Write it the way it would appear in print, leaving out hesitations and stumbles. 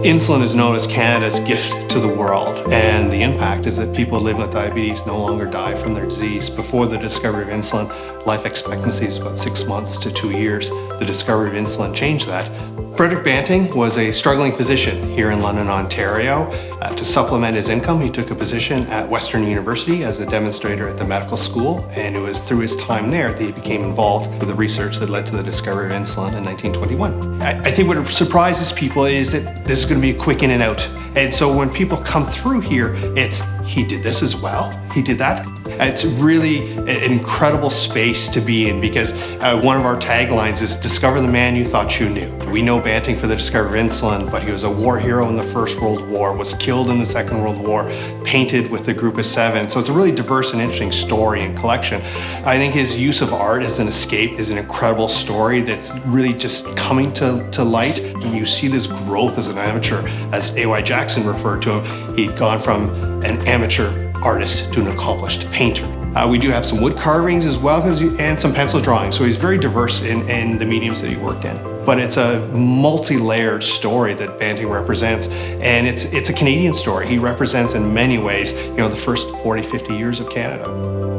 Insulin is known as Canada's gift to the world, and the impact is that people living with diabetes no longer die from their disease. Before the discovery of insulin, life expectancy is about 6 months to 2 years. The discovery of insulin changed that. Frederick Banting was a struggling physician here in London, Ontario. To supplement his income, he took a position at Western University as a demonstrator at the medical school, and it was through his time there that he became involved with the research that led to the discovery of insulin in 1921. I think what surprises people is that this is going to be a quick in and out. And so when people come through here, it's, he did this as well, he did that. It's really an incredible space to be in because one of our taglines is discover the man you thought you knew. We know Banting for the discovery of insulin, but he was a war hero in the First World War, was killed in the Second World War, painted with the group of 7. So it's a really diverse and interesting story and collection. I think his use of art as an escape is an incredible story that's really just coming to light. And you see this growth as an amateur, as A.Y. Jackson referred to him. He'd gone from an amateur artist to an accomplished painter. We do have some wood carvings as well, and some pencil drawings. So he's very diverse in the mediums that he worked in. But it's a multi-layered story that Banting represents, and it's a Canadian story. He represents in many ways, the first 40, 50 years of Canada.